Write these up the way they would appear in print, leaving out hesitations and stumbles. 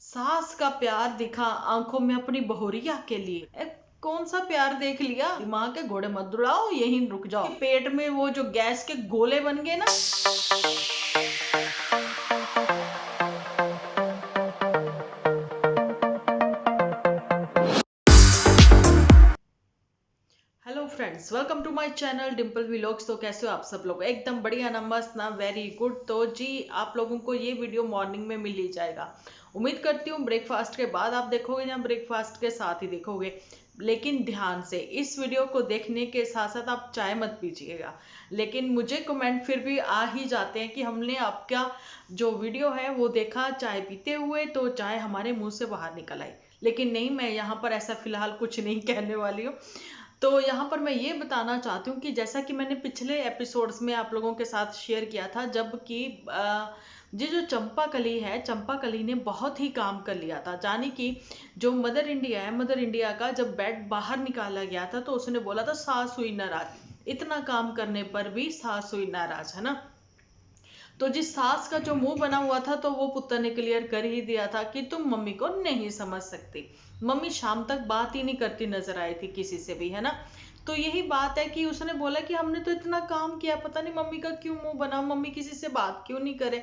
सास का प्यार दिखा आंखों में अपनी बहुरिया के लिए। कौन सा प्यार देख लिया? दिमाग के घोड़े मत दौड़ाओ, यहीं रुक जाओ। पेट में वो जो गैस के गोले बन गए ना। Hello friends, welcome to my channel Dimple vlogs. तो कैसे हो आप सब लोग? एकदम बढ़िया ना, मस्त ना, वेरी गुड। तो जी आप लोगों को ये वीडियो मॉर्निंग में मिल ही जाएगा। उम्मीद करती हूँ ब्रेकफास्ट के बाद आप देखोगे या ब्रेकफास्ट के साथ ही देखोगे। लेकिन ध्यान से इस वीडियो को देखने के साथ साथ आप चाय मत पीजिएगा। लेकिन मुझे कमेंट फिर भी आ ही जाते हैं कि हमने आपका जो वीडियो है वो देखा चाय पीते हुए, तो चाय हमारे मुंह से बाहर निकल आई। लेकिन नहीं, मैं यहाँ पर ऐसा फिलहाल कुछ नहीं कहने वाली हूँ। तो यहाँ पर मैं ये बताना चाहती हूँ कि जैसा कि मैंने पिछले एपिसोड्स में आप लोगों के साथ शेयर किया था, जबकि ये जो चंपा कली है, चंपा कली ने बहुत ही काम कर लिया था। जाने कि जो मदर इंडिया है, मदर इंडिया का जब बेड बाहर निकाला गया था तो उसने बोला था सास हुई नाराज। इतना काम करने पर भी सास हुई नाराज, है ना। तो जिस सास का जो मुंह बना हुआ था तो वो पुत्र ने क्लियर कर ही दिया था कि तुम मम्मी को नहीं समझ सकती। मम्मी शाम तक बात ही नहीं करती नजर आई थी किसी से भी, है ना। तो यही बात है कि उसने बोला कि हमने तो इतना काम किया, पता नहीं मम्मी का क्यों मुंह बना, मम्मी किसी से बात क्यों नहीं करे।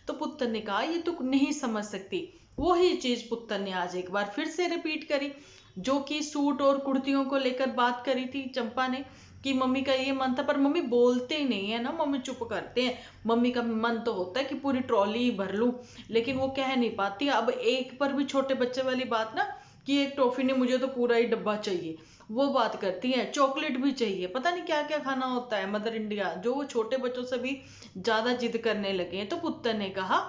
तो पुत्र ने कहा ये तो नहीं समझ सकती। वही चीज पुत्र ने आज एक बार फिर से रिपीट करी, जो कि सूट और कुर्तियों को लेकर बात करी थी चंपा ने, कि मम्मी का ये मन था। पर मम्मी बोलते ही नहीं है ना, मम्मी चुप करते हैं। मम्मी का मन तो होता है कि पूरी ट्रॉली ही भर लूं, लेकिन वो कह नहीं पाती। अब एक पर भी छोटे बच्चे वाली बात ना, कि एक टॉफी ने मुझे तो पूरा ही डब्बा चाहिए, वो बात करती है। चॉकलेट भी चाहिए, पता नहीं क्या क्या खाना होता है मदर इंडिया, जो वो छोटे बच्चों से भी ज्यादा जिद करने लगे हैं। तो पुत्र ने कहा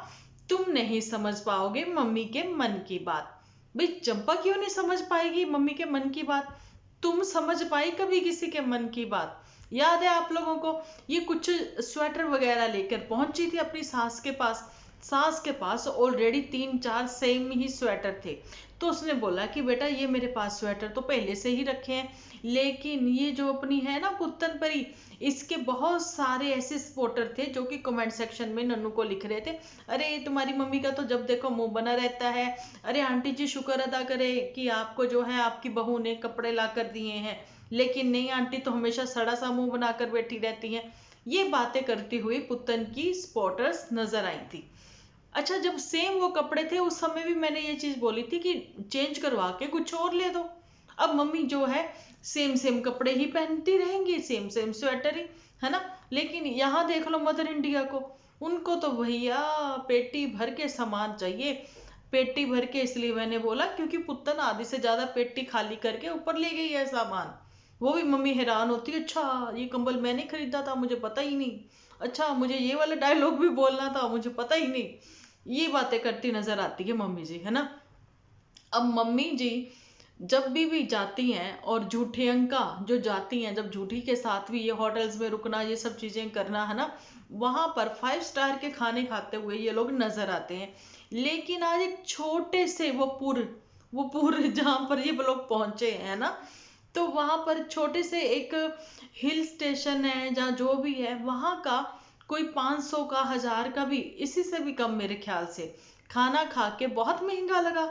तुम नहीं समझ पाओगे मम्मी के मन की बात। भाई चंपा क्यों नहीं समझ पाएगी मम्मी के मन की बात? तुम समझ पाई कभी किसी के मन की बात? याद है आप लोगों को, ये कुछ स्वेटर वगैरह लेकर पहुंची थी अपनी सास के पास। सास के पास ऑलरेडी 3-4 सेम ही स्वेटर थे। तो उसने बोला कि बेटा ये मेरे पास स्वेटर तो पहले से ही रखे हैं, लेकिन ये जो अपनी है ना पुत्तन परी, इसके बहुत सारे ऐसे सपोर्टर थे जो कि कमेंट सेक्शन में नन्नू को लिख रहे थे, अरे तुम्हारी मम्मी का तो जब देखो मुंह बना रहता है। अरे आंटी जी शुक्र अदा करे कि आपको जो है आपकी बहू ने कपड़े ला कर दिए हैं, लेकिन नहीं आंटी तो हमेशा सड़ा सा मुंह बनाकर बैठी रहती हैं। ये बातें करती हुई पुतन की सपोर्टर्स नजर आई थी। अच्छा, जब सेम वो कपड़े थे उस समय भी मैंने ये चीज बोली थी कि चेंज करवा के कुछ और ले दो। अब मम्मी जो है सेम सेम कपड़े ही पहनती रहेंगी, सेम सेम स्वेटर ही, है ना। लेकिन यहाँ देख लो मदर इंडिया को, उनको तो भैया पेटी भर के सामान चाहिए। पेटी भर के इसलिए मैंने बोला क्योंकि पुत्तन आधी से ज्यादा पेटी खाली करके ऊपर ले गई है सामान। वो भी मम्मी हैरान होती है, अच्छा ये कंबल मैंने खरीदा था मुझे पता ही नहीं, अच्छा मुझे ये वाला डायलॉग भी बोलना था मुझे पता ही नहीं। ये बातें करती नजर आती है मम्मी जी, है ना। अब मम्मी जी जब भी जाती हैं, और झूठी अंका जो जाती हैं, जब झूठी के साथ भी ये होटल्स में रुकना, ये सब चीजें करना, है ना, वहां पर 5 स्टार के खाने खाते हुए ये लोग नजर आते हैं। लेकिन आज एक छोटे से वो पुर जहां पर ये लोग पहुंचे हैं ना, तो वहां पर छोटे से एक हिल स्टेशन है जहाँ जो भी है वहां का कोई 500 का, 1000 का भी, इसी से भी कम मेरे ख्याल से खाना खा के बहुत महंगा लगा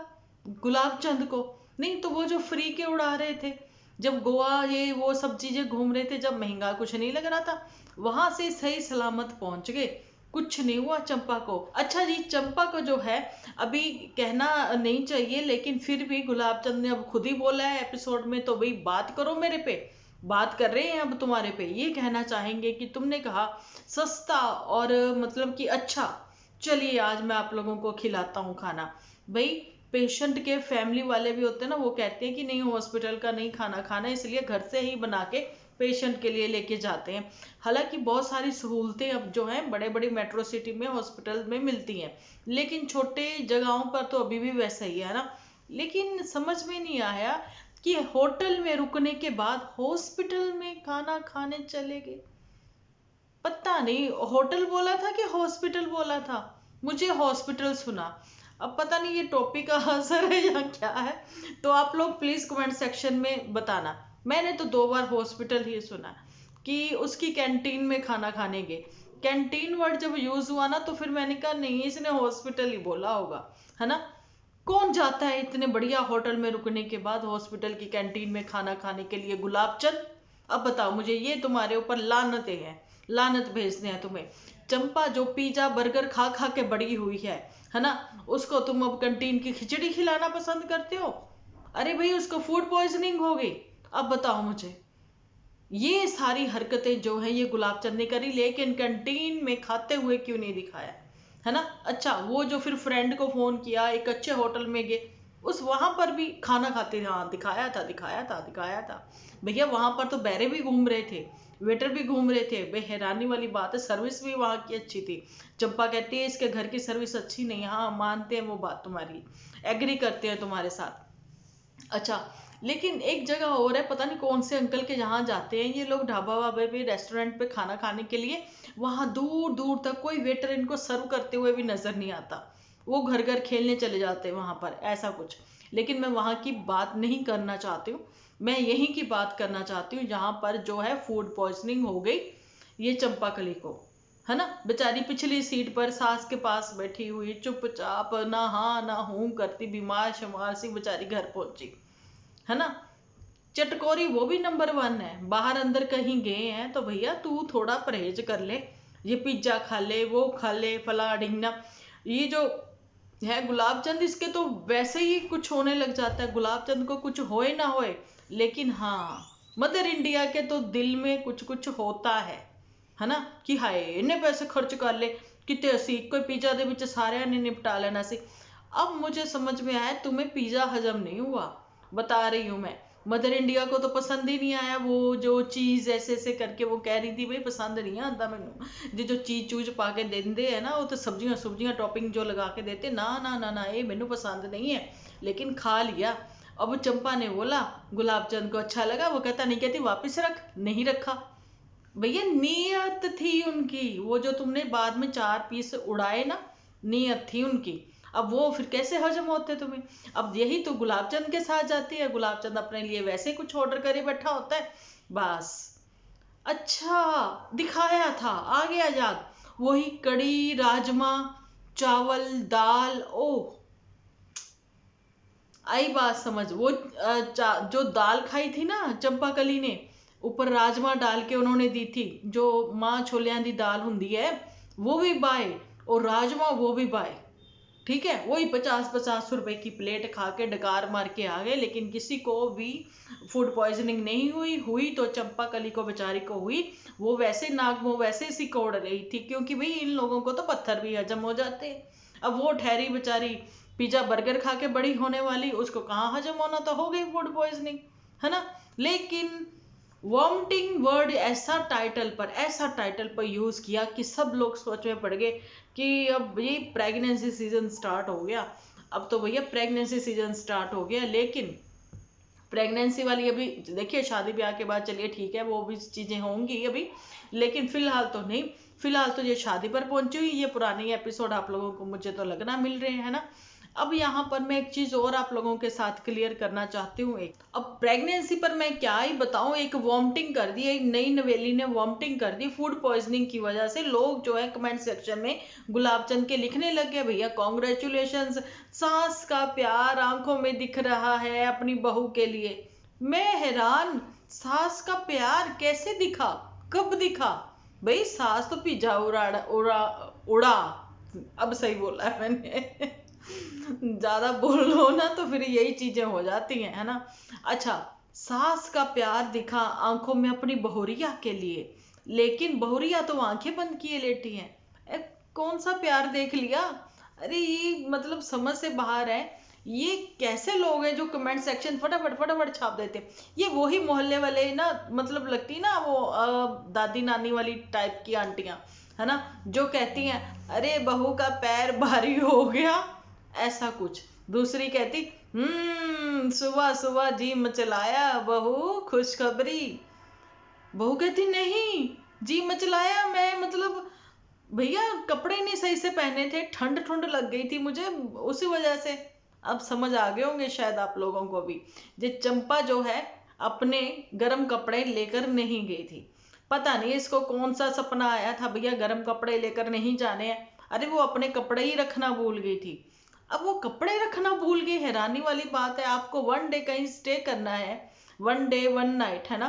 गुलाब चंद को। नहीं तो वो जो फ्री के उड़ा रहे थे, जब गोवा ये वो सब चीजें घूम रहे थे, जब महंगा कुछ नहीं लग रहा था, वहां से सही सलामत पहुंच गए, कुछ नहीं हुआ चंपा को। अच्छा जी, चंपा को जो है अभी कहना नहीं चाहिए, लेकिन फिर भी गुलाब चंद ने अब खुद ही बोला है एपिसोड में, तो भाई बात करो मेरे पे। बात कर रहे हैं अब तुम्हारे पे, ये कहना चाहेंगे कि तुमने कहा सस्ता और मतलब कि अच्छा, चलिए आज मैं आप लोगों को खिलाता हूँ खाना। भाई पेशेंट के फैमिली वाले भी होते हैं ना, वो कहते हैं कि नहीं हॉस्पिटल का नहीं खाना खाना, इसलिए घर से ही बना के पेशेंट के लिए लेके जाते हैं। हालांकि बहुत सारी सहूलतें अब जो हैं बड़े बड़े मेट्रो सिटी में हॉस्पिटल में मिलती हैं, लेकिन छोटे जगहों पर तो अभी भी वैसा ही है ना। लेकिन समझ में नहीं आया कि होटल में रुकने के बाद हॉस्पिटल में खाना खाने चले गए। पता नहीं होटल बोला था कि हॉस्पिटल बोला था, मुझे हॉस्पिटल सुना। अब पता नहीं ये टॉपिक का असर है या क्या है, तो आप लोग प्लीज कमेंट सेक्शन में बताना। मैंने तो 2 बार हॉस्पिटल ही सुना कि उसकी कैंटीन में खाना खाने गए। कैंटीन वर्ड जब यूज हुआ ना, तो फिर मैंने कहा नहीं इसने हॉस्पिटल ही बोला होगा, है ना। कौन जाता है इतने बढ़िया होटल में रुकने के बाद हॉस्पिटल की कैंटीन में खाना खाने के लिए गुलाब चंद? अब बताओ मुझे, ये तुम्हारे ऊपर लानतें हैं, लानत भेजते हैं तुम्हें। चंपा जो पिज्जा बर्गर खा खा के बड़ी हुई है ना, उसको तुम अब कैंटीन की खिचड़ी खिलाना पसंद करते हो? अरे भाई उसको फूड पॉइजनिंग हो गई। अब बताओ मुझे, ये सारी हरकतें जो है ये गुलाब चंद ने करी, लेकिन कैंटीन में खाते हुए क्यों नहीं दिखाया, है ना? अच्छा, वो जो फिर फ्रेंड को फोन किया, एक अच्छे होटल में गए, उस वहां पर भी खाना खाते, हाँ दिखाया था दिखाया था दिखाया था। भैया वहां पर तो बैरे भी घूम रहे थे, वेटर भी घूम रहे थे। बे हैरानी वाली बात है, सर्विस भी वहां की अच्छी थी। चंपा कहती है इसके घर की सर्विस अच्छी नहीं। हाँ मानते हैं, वो बात तुम्हारी एग्री करते हैं तुम्हारे साथ। अच्छा, लेकिन एक जगह और है, पता नहीं कौन से अंकल के जहाँ जाते हैं ये लोग, ढाबा वाबे पे, रेस्टोरेंट पे खाना खाने के लिए, वहां दूर दूर तक कोई वेटर इनको सर्व करते हुए भी नजर नहीं आता। वो घर घर खेलने चले जाते हैं वहां पर, ऐसा कुछ। लेकिन मैं वहां की बात नहीं करना चाहती हूँ, मैं यहीं की बात करना चाहती हूँ जहां पर जो है फूड पॉइजनिंग हो गई ये चंपा कली को, है ना? बेचारी पिछली सीट पर सास के पास बैठी हुई चुपचाप ना हाँ ना हूं करती, बीमार शमार सी बेचारी घर पहुंची, है ना? चटकोरी वो भी नंबर 1 है। बाहर अंदर कहीं गए हैं तो भैया तू थोड़ा परहेज कर ले, ये पिज्जा खा ले, वो खा ले, फला ढिंगना। ये जो है गुलाब चंद, इसके तो वैसे ही कुछ होने लग जाता है, गुलाब चंद को कुछ होए ना होए, लेकिन हाँ मदर इंडिया के तो दिल में कुछ कुछ होता है ना? कि हाय इन्ने पैसे खर्च कर ले, कितने असी कोई पिज्जा दे विच सारे ने निपटा लेना सी। अब मुझे समझ में आया तुम्हें पिज्जा हजम नहीं हुआ, बता रही हूं मैं। मदर इंडिया को तो पसंद ही नहीं आया, वो जो चीज ऐसे ऐसे करके वो कह रही थी भाई पसंद नहीं आता मैनू, जो चीज चूज पा के देंदे है ना, वो तो सब्जियां सब्जियां टॉपिंग जो लगा के देते, ना ना ना ना ये मैनू पसंद नहीं है, लेकिन खा लिया। अब चंपा ने बोला, गुलाब चंद को अच्छा लगा, वो कहता नहीं, कहती वापिस रख, नहीं रखा। भैया नीयत थी उनकी, वो जो तुमने बाद में 4 पीस उड़ाए ना, नीयत थी उनकी। अब वो फिर कैसे हजम होते तुम्हें? अब यही तो गुलाब चंद के साथ जाती है, गुलाब चंद अपने लिए वैसे कुछ ऑर्डर करे बैठा होता है बस। अच्छा, दिखाया था, आ गया याद, वही कड़ी राजमा चावल दाल। ओह, आई बात समझ। वो जो दाल खाई थी ना चंपा कली ने, ऊपर राजमा डाल के उन्होंने दी थी, जो माँ छोलियां दी दाल हुंदी है वो भी बाय, और राजमा वो भी बाय। ठीक है, वही 50-50 रुपए की प्लेट खा के डकार मार के आ गए, लेकिन किसी को भी फूड पॉइजनिंग नहीं हुई। हुई तो चंपा कली को बेचारी को हुई, वो वैसे नाक मुंह वैसे सिकोड़ रही थी, क्योंकि भाई इन लोगों को तो पत्थर भी हजम हो जाते हैं। अब वो ठहरी बेचारी पिज्जा बर्गर खा के बड़ी होने वाली, उसको कहाँ हजम होना, तो हो गई फूड पॉइजनिंग, है ना? लेकिन वॉमिटिंग वर्ड ऐसा टाइटल पर यूज किया कि सब लोग सोच में पड़ गए कि अब ये प्रेगनेंसी सीजन स्टार्ट हो गया। अब तो भैया प्रेगनेंसी सीजन स्टार्ट हो गया, लेकिन प्रेगनेंसी वाली अभी देखिए, शादी ब्याह के बाद चलिए ठीक है वो भी चीजें होंगी अभी, लेकिन फिलहाल तो नहीं। फिलहाल तो ये शादी पर पहुंची हुई, ये पुराने एपिसोड आप लोगों को मुझे तो लगना मिल रहे हैं ना। अब यहाँ पर मैं एक चीज और आप लोगों के साथ क्लियर करना चाहती हूँ। एक अब प्रेगनेंसी पर मैं क्या ही बताऊं, एक वॉमिटिंग कर दी, एक नई नवेली ने वॉमिटिंग कर दी फूड पॉइजनिंग की वजह से। लोग जो है कमेंट सेक्शन में गुलाब चंद के लिखने लग गए, भैया कॉन्ग्रेचुलेशन, सास का प्यार आंखों में दिख रहा है अपनी बहू के लिए। मैं हैरान, सास का प्यार कैसे दिखा, कब दिखा? भाई सास तो पिज्जा उड़ा उड़ा उड़ा, अब सही बोला है मैंने ज्यादा बोल लो ना तो फिर यही चीजें हो जाती हैं, है ना? अच्छा, सास का प्यार दिखा आंखों में अपनी बहुरिया के लिए, लेकिन बहुरिया तो आंखें बंद किए लेटी हैं। कौन सा प्यार देख लिया? अरे ये मतलब समझ से बाहर है। ये कैसे लोग हैं जो कमेंट सेक्शन फटाफट फटाफट छाप देते हैं? ये वही मोहल्ले वाले ना, मतलब लगती ना वो दादी नानी वाली टाइप की आंटियां, है ना, जो कहती हैं अरे बहू का पैर भारी हो गया, ऐसा कुछ। दूसरी कहती सुबह सुबह जी मचलाया बहू खुशखबरी। बहू कहती नहीं, जी मचलाया मैं मतलब भैया कपड़े नहीं सही से पहने थे, ठंड ठंड लग गई थी मुझे, उसी वजह से। अब समझ आ गए होंगे शायद आप लोगों को भी, ये चंपा जो है अपने गर्म कपड़े लेकर नहीं गई थी। पता नहीं इसको कौन सा सपना आया था भैया गर्म कपड़े लेकर नहीं जाने हैं। अरे वो अपने कपड़े ही रखना भूल गई थी। अब वो कपड़े रखना भूल गई। हैरानी वाली बात है, आपको 1 डे कहीं स्टे करना है, 1 डे 1 नाइट, है ना,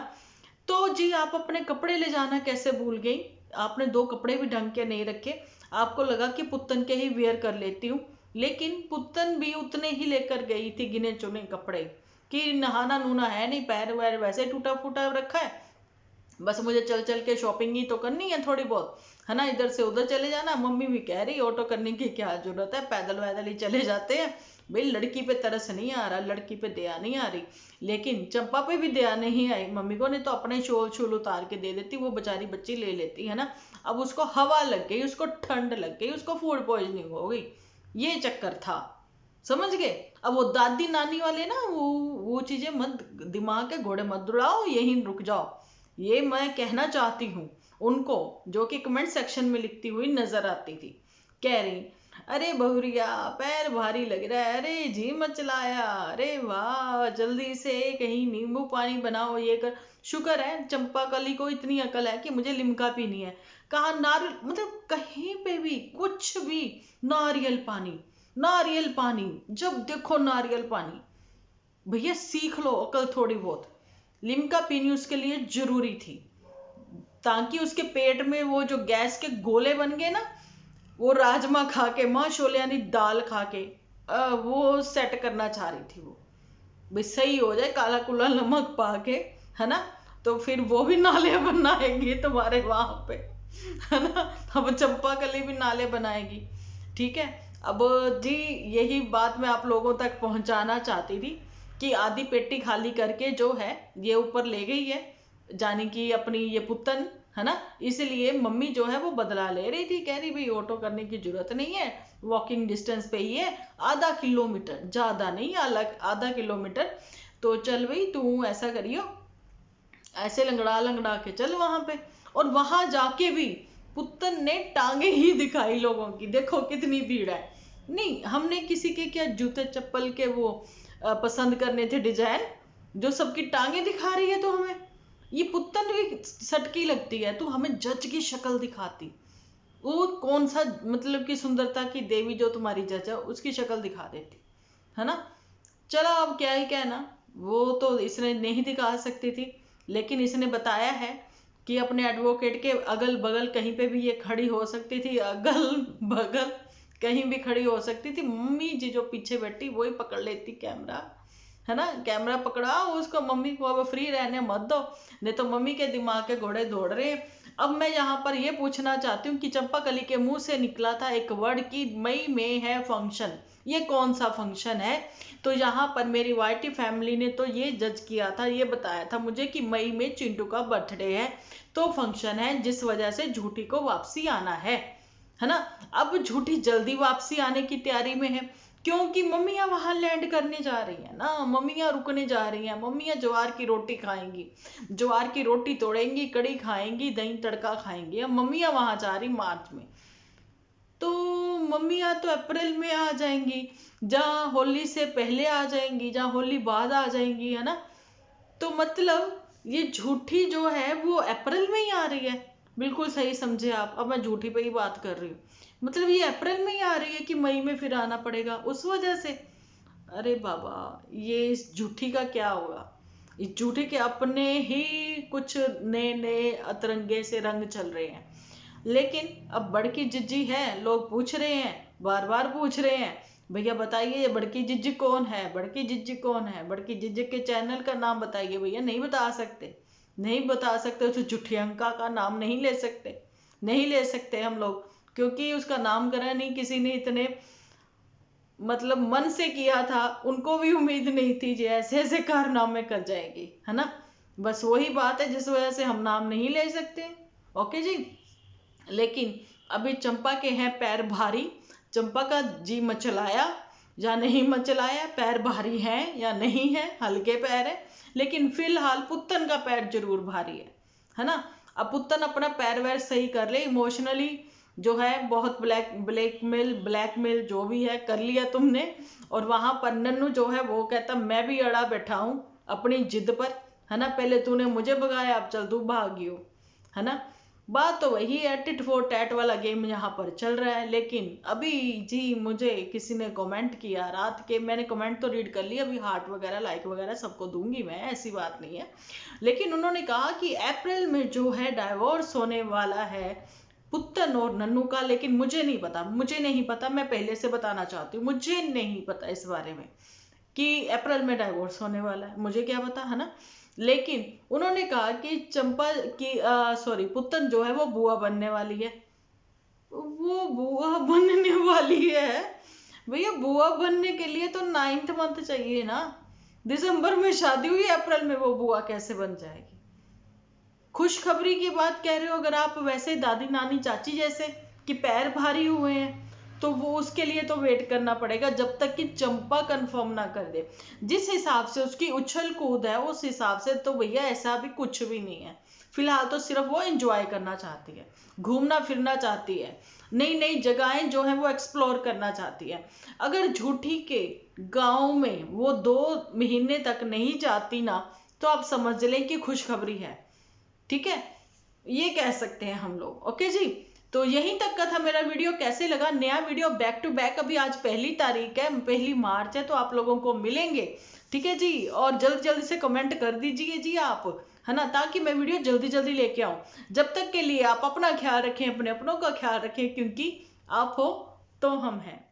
तो जी आप अपने कपड़े ले जाना कैसे भूल गई? आपने 2 कपड़े भी ढंग के नहीं रखे। आपको लगा कि पुत्तन के ही वेयर कर लेती हूँ, लेकिन पुत्तन भी उतने ही लेकर गई थी गिने चुने कपड़े, कि नहाना नूना है नहीं, पैर वैर वैसे टूटा फूटा रखा है, बस मुझे चल चल के शॉपिंग ही तो करनी है थोड़ी बहुत, है ना, इधर से उधर चले जाना। मम्मी भी कह रही ऑटो करने की क्या जरूरत है, पैदल वैदल ही चले जाते हैं। भाई लड़की पे तरस नहीं आ रहा, लड़की पे दया नहीं आ रही, लेकिन चंपा पे भी दया नहीं आई। मम्मी को नहीं तो अपने शोल शूल उतार के दे देती, वो बेचारी बच्ची ले लेती, है ना। अब उसको हवा लग गई, उसको ठंड लग गई, उसको फूड पॉइजनिंग हो गई, ये चक्कर था, समझ गए। अब वो दादी नानी वाले ना, वो चीजें मत, दिमाग के घोड़े मत दौड़ाओ, यहीं रुक जाओ। ये मैं कहना चाहती हूँ उनको, जो कि कमेंट सेक्शन में लिखती हुई नजर आती थी, कह रही अरे बहुरिया पैर भारी लग रहा है, अरे जी मचलाया, अरे वाह जल्दी से कहीं नींबू पानी बनाओ, ये कर। शुक्र है चंपा कली को इतनी अकल है कि मुझे लिमका पीनी है। कहा नारियल, मतलब कहीं पे भी कुछ भी, नारियल पानी, नारियल पानी, जब देखो नारियल पानी। भैया सीख लो अकल थोड़ी बहुत। लिमका पीनी उसके लिए जरूरी थी, ताकि उसके पेट में वो जो गैस के गोले बन गए ना, वो राजमा खा के, माँ शोले यानी दाल खा के वो सेट करना चाह रही थी वो, भाई सही हो जाए काला कुला नमक पा के, है ना, तो फिर वो भी नाले बनाएगी तुम्हारे वहां पे, है ना। अब चंपा कली भी नाले बनाएगी, ठीक है। अब जी यही बात मैं आप लोगों तक पहुंचाना चाहती थी कि आधी पेटी खाली करके जो है ये ऊपर ले गई है, जाने की अपनी ये पुतन, है ना। इसलिए मम्मी जो है वो बदला ले रही थी, कह रही भाई ऑटो करने की जरूरत नहीं है, वॉकिंग डिस्टेंस पे ही है, आधा किलोमीटर, ज्यादा नहीं, अलग आधा किलोमीटर, तो चल भाई तू ऐसा करियो, ऐसे लंगड़ा लंगड़ा के चल वहां पे। और वहां जाके भी पुत्तन ने टांगे ही दिखाई लोगों की, देखो कितनी भीड़ है। नहीं हमने किसी के क्या जूते चप्पल के वो पसंद करने थे डिजाइन, जो सबकी टांगे दिखा रही है, तो हमें ये पुत्तन भी सटकी लगती है, तो हमें जज की शक्ल दिखाती, वो कौन सा मतलब कि सुंदरता की देवी जो तुम्हारी जज है उसकी शक्ल दिखा देती, है ना। चलो अब क्या ही कहना, वो तो इसने नहीं दिखा सकती थी, लेकिन इसने बताया है कि अपने एडवोकेट के अगल बगल कहीं पे भी ये खड़ी हो सकती थी, अगल बगल कहीं भी खड़ी हो सकती थी। मम्मी जी जो पीछे बैठी वही पकड़ लेती कैमरा, है ना, कैमरा पकड़ा उसको, मम्मी को अब फ्री रहने मत दो, नहीं तो मम्मी के दिमाग के घोड़े दौड़ रहे हैं। अब मैं यहाँ पर ये पूछना चाहती हूँ कि चंपा कली के मुंह से निकला था एक वर्ड कि मई में है फंक्शन, ये कौन सा फंक्शन है? तो यहाँ पर मेरी वाईटी फैमिली ने तो ये जज किया था, ये बताया था मुझे कि मई में चिंटू का बर्थडे है, तो फंक्शन है, जिस वजह से झूठी को वापसी आना है ना। अब झूठी जल्दी वापसी आने की तैयारी में है, क्योंकि मम्मियाँ वहां लैंड करने जा रही है ना, मम्मियाँ रुकने जा रही हैं, मम्मियाँ ज्वार की रोटी खाएंगी, ज्वार की रोटी तोड़ेंगी, कड़ी खाएंगी, दही तड़का खाएंगी। अब मम्मियाँ वहां जा रही मार्च में, तो मम्मियाँ तो अप्रैल में आ जाएंगी, जहाँ होली से पहले आ जाएंगी, जहाँ होली बाद आ जाएंगी, है ना। तो मतलब ये झूठी जो है वो अप्रैल में ही आ रही है, बिल्कुल सही समझे आप। अब मैं झूठी पे ही बात कर रही हूँ, मतलब ये अप्रैल में ही आ रही है कि मई में फिर आना पड़ेगा उस वजह से। अरे बाबा, ये इस झूठी का क्या होगा? इस झूठी के अपने ही कुछ नए नए अतरंगे से रंग चल रहे हैं। लेकिन अब बड़की जिज्जी है, लोग पूछ रहे हैं, बार बार पूछ रहे हैं, भैया बताइए ये बड़की जिज्जी कौन है, बड़की जिज्जी कौन है, बड़की जिज्जी के चैनल का नाम बताइए। भैया नहीं बता सकते, नहीं बता सकते, तो झूठियंका का नाम नहीं ले सकते, नहीं ले सकते हम लोग, क्योंकि उसका नामकरण ही किसी ने इतने मतलब मन से किया था, उनको भी उम्मीद नहीं थी जी ऐसे ऐसे कारनामे कर जाएगी, है ना। बस वही बात है जिस वजह से हम नाम नहीं ले सकते। ओके जी। लेकिन अभी चंपा के हैं पैर भारी, चंपा का जी मचलाया या नहीं मचलाया, पैर भारी हैं या नहीं है, हल्के पैर है, लेकिन फिलहाल पुत्तन का पैर जरूर भारी है ना। अब पुत्तन अपना पैर वैर सही कर ले, इमोशनली जो है बहुत ब्लैकमेल जो भी है कर लिया तुमने। और वहां पर नन्नू जो है वो कहता मैं भी अड़ा बैठा हूं अपनी जिद पर, है ना, पहले तूने मुझे भगाया अब चल तू भागी हो, है ना। बात तो वही है, टिट फॉर टैट वाला गेम यहाँ पर चल रहा है। लेकिन अभी जी मुझे किसी ने कमेंट किया रात के, मैंने कमेंट तो रीड कर लिया, अभी हार्ट वगैरह लाइक वगैरह सबको दूंगी मैं, ऐसी बात नहीं है। लेकिन उन्होंने कहा कि अप्रैल में जो है डाइवोर्स होने वाला है पुत्तन और नन्नू का। लेकिन मुझे नहीं पता, मुझे नहीं पता, मैं पहले से बताना चाहती हूँ, मुझे नहीं पता इस बारे में कि अप्रैल में डाइवोर्स होने वाला है, मुझे क्या पता, है ना। लेकिन उन्होंने कहा कि चंपा की सॉरी पुत्तन जो है वो बुआ बनने वाली है। वो बुआ बनने वाली है? भैया बुआ बनने के लिए तो 9th मंथ चाहिए ना। दिसंबर में शादी हुई, अप्रैल में वो बुआ कैसे बन जाएगी? खुशखबरी की बात कह रहे हो अगर आप, वैसे दादी नानी चाची जैसे कि पैर भारी हुए हैं, तो वो उसके लिए तो वेट करना पड़ेगा जब तक कि चंपा कंफर्म ना कर दे। जिस हिसाब से उसकी उछल कूद है उस हिसाब से तो भैया ऐसा भी कुछ भी नहीं है। फिलहाल तो सिर्फ वो एंजॉय करना चाहती है, घूमना फिरना चाहती है, नई नई जगहें जो है वो एक्सप्लोर करना चाहती है। अगर झूठी के गांव में वो 2 महीने तक नहीं जाती ना, तो आप समझ लें कि खुशखबरी है। ठीक है, ये कह सकते हैं हम लोग। ओके जी, तो यहीं तक का था मेरा वीडियो। कैसे लगा? नया वीडियो बैक टू बैक, अभी आज 1 तारीख है, 1 मार्च है, तो आप लोगों को मिलेंगे। ठीक है जी, और जल्दी जल्दी से कमेंट कर दीजिए जी आप, है ना, ताकि मैं वीडियो जल्दी जल्दी लेके आऊं। जब तक के लिए आप अपना ख्याल रखें, अपने अपनों का ख्याल रखें, क्योंकि आप हो तो हम हैं।